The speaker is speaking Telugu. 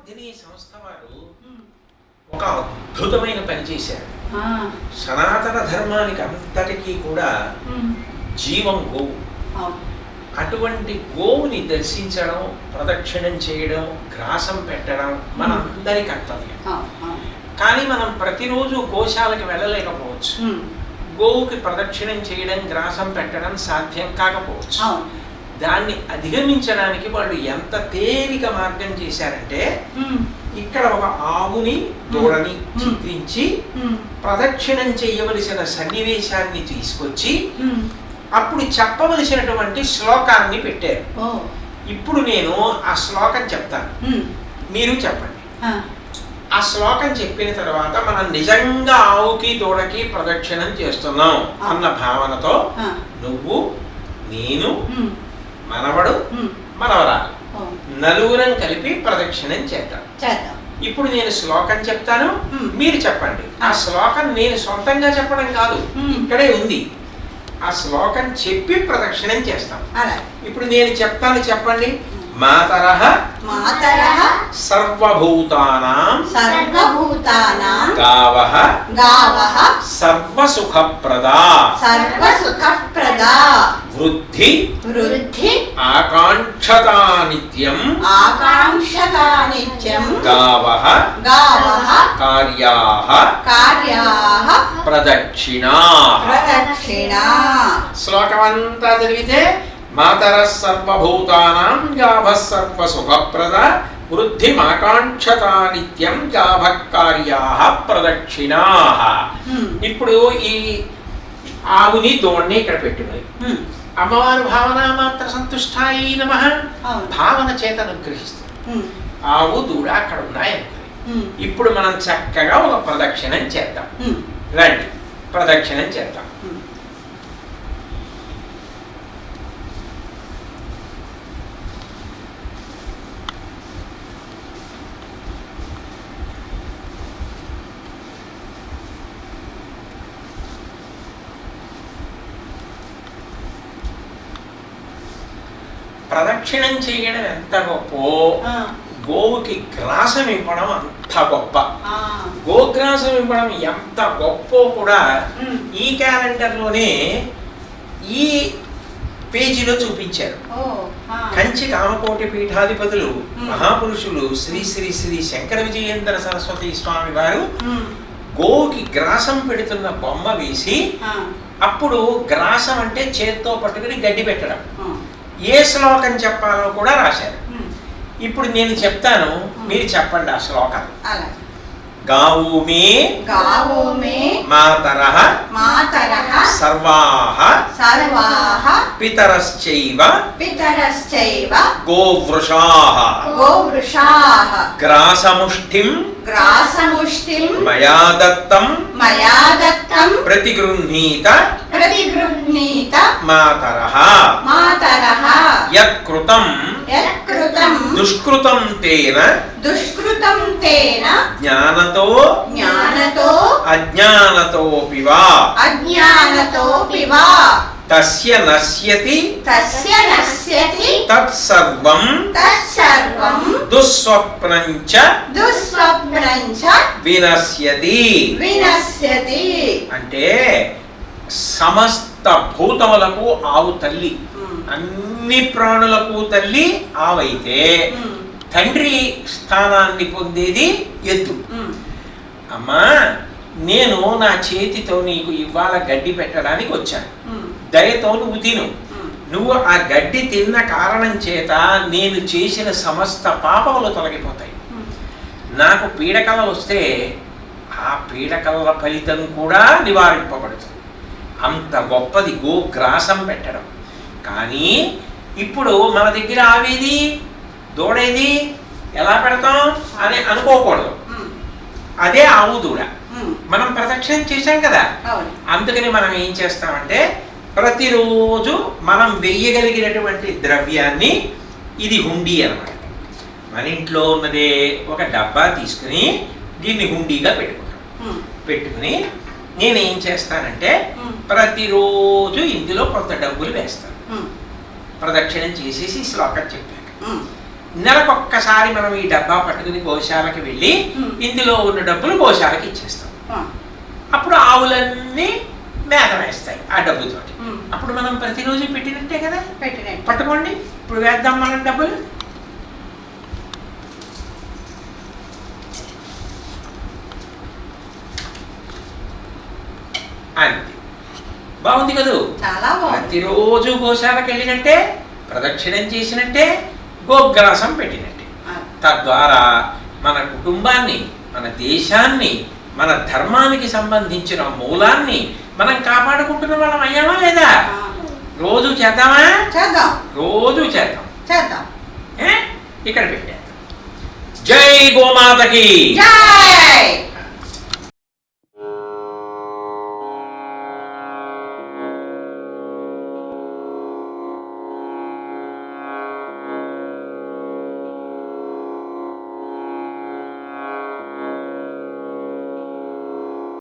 విద్యావర్ధిని సంస్థ వారు ఒక అద్భుతమైన పని చేశారు. సనాతన ధర్మానికి అంతటికీ కూడా జీవం గోవు. అటువంటి గోవుని దర్శించడం, ప్రదక్షిణం చేయడం, గ్రాసం పెట్టడం మనందరి కర్తవ్యం. కానీ మనం ప్రతిరోజు గోశాలకు వెళ్ళలేకపోవచ్చు. గోవుకి ప్రదక్షిణం చేయడం, గ్రాసం పెట్టడం సాధ్యం కాకపోవచ్చు. దాన్ని అధిగమించడానికి వాళ్ళు ఎంత తేలిక మార్గం చేశారంటే, ఇక్కడ ఒక ఆవుని దూడని చిత్రించి ప్రదక్షిణం చేయవలసిన సన్నివేశాన్ని తీసుకొచ్చి అప్పుడు చెప్పవలసినటువంటి శ్లోకాన్ని పెట్టారు. ఇప్పుడు నేను ఆ శ్లోకం చెప్తాను, మీరు చెప్పండి. ఆ శ్లోకం చెప్పిన తర్వాత మనం నిజంగా ఆవుకి దూడకి ప్రదక్షిణం చేస్తున్నాం అన్న భావనతో నువ్వు, నేను, మనవడు, మనవరాలు నలుగురం కలిపి ప్రదక్షిణం చేద్దాం. ఇప్పుడు నేను శ్లోకం చెప్తాను, మీరు చెప్పండి. ఆ శ్లోకం నేను సొంతంగా చెప్పడం కాదు, ఇక్కడే ఉంది. ఆ శ్లోకం చెప్పి ప్రదక్షిణం చేస్తాం. ఇప్పుడు నేను చెప్తాను, చెప్పండి. మాతరః సర్వభూతానాం గావః సర్వసుఖప్రదా వృద్ధి ఆకాంక్షతా నిత్యం గావః కార్యాః ప్రదక్షిణాః. శ్లోకమంతా చదివితే మాతరః సర్వభూతానాం గావః సర్వసుఖప్రదా వృద్ధిమాకాంక్షతా నిత్యం గావః కార్యాః ప్రదక్షిణాః. ఇప్పుడు ఈ ఆవుని దోణ్ణి ఇక్కడ పెట్టుకుని అమ్మవారు భావన మాత్ర సంతుష్టాయి నమః భావన చేత అనుగ్రహిస్తుంది. ఆవు దూడ అక్కడ ఉన్నాయనుకుని ఇప్పుడు మనం చక్కగా ఒక ప్రదక్షిణం చేద్దాం. రండి, ప్రదక్షిణం చేద్దాం. ప్రదక్షిణం చేయడం ఎంత గొప్పో, గోవుకి గ్రాసం ఇవ్వడం అంత గొప్ప. గోగ్రాసం ఇవ్వడం ఎంత గొప్పో కూడా ఈ క్యాలెండర్లోనే ఈ పేజీలో చూపించారు. కంచి కామకోటి పీఠాధిపతులు మహాపురుషులు శ్రీ శ్రీ శ్రీ శంకర విజయేంద్ర సరస్వతి స్వామి వారు గోవుకి గ్రాసం పెడుతున్న బొమ్మ వేసి, అప్పుడు గ్రాసం అంటే చేత్తో పట్టుకుని గడ్డి పెట్టడం, ఏ శ్లోకం చెప్పాలో కూడా రాశారు. ఇప్పుడు నేను చెప్తాను, మీరు చెప్పండి ఆ శ్లోకం. గావు మే మాతరః సర్వాః పితరశ్చైవ గోవృషాః గ్రాసముష్టిం మయా దత్తం ప్రతిగృహ్ణీత మాతరః యత్కృతం దుష్కృతం తేన జ్ఞానతో అజ్ఞానతోపి వా తస్య నశ్యతి తత్సర్వం దుస్వప్నం చ వినశ్యతి. అంటే సమస్త భూతములకు ఆవు తల్లి, అన్ని ప్రాణులకు తల్లి ఆవైతే తండ్రి స్థానాన్ని పొందేది ఎద్దు. అమ్మా, నేను నా చేతితో నీకు ఇవాళ గడ్డి పెట్టడానికి వచ్చాను, దయతో నువ్వు తిను. నువ్వు ఆ గడ్డి తిన్న కారణం చేత నేను చేసిన సమస్త పాపములు తొలగిపోతాయి. నాకు పీడకలలు వస్తే ఆ పీడకలల ఫలితం కూడా నివారింపబడుతుంది. అంత గొప్పది గోగ్రాసం పెట్టడం. కానీ ఇప్పుడు మన దగ్గర ఆవేది దూడేది ఎలా పెడతాం అని అనుకోకూడదు. అదే ఆవు దూడ మనం ప్రదక్షిణం చేశాం కదా, అందుకని మనం ఏం చేస్తామంటే ప్రతిరోజు మనం వెయ్యగలిగినటువంటి ద్రవ్యాన్ని, ఇది హుండీ అన్నమాట, మన ఇంట్లో ఉన్నదే ఒక డబ్బా తీసుకుని దీన్ని హుండీగా పెట్టుకుని నేనేం చేస్తానంటే ప్రతిరోజు ఇందులో కొంత డబ్బులు వేస్తాను. ప్రదక్షిణం చేసేసి శ్లోకం చెప్పాక నెలకొక్కసారి మనం ఈ డబ్బా పట్టుకుని గోశాలకి వెళ్ళి ఇందులో ఉన్న డబ్బులు గోశాలకి ఇచ్చేస్తాం. అప్పుడు ఆవులన్నీ మేత వేస్తాయి ఆ డబ్బుతోటి. అప్పుడు మనం ప్రతిరోజు పెట్టినట్టే కదా. పట్టుకోండి, ఇప్పుడు వేద్దాం మనం డబ్బులు. అంతే, బాగుంది కదూ. ప్రతిరోజు గోశాలకు వెళ్ళినట్టే, ప్రదక్షిణం చేసినట్టే, గోగ్రాసం పెట్టినట్టే. తద్వారా మన కుటుంబాన్ని, మన దేశాన్ని, మన ధర్మానికి సంబంధించిన మూలాన్ని మనం కాపాడుకుంటున్న వాళ్ళం అయ్యామా లేదా? రోజు చేద్దామా? రోజు చేద్దాం. ఇక్కడ పెట్టాం. జై గోమాతకి.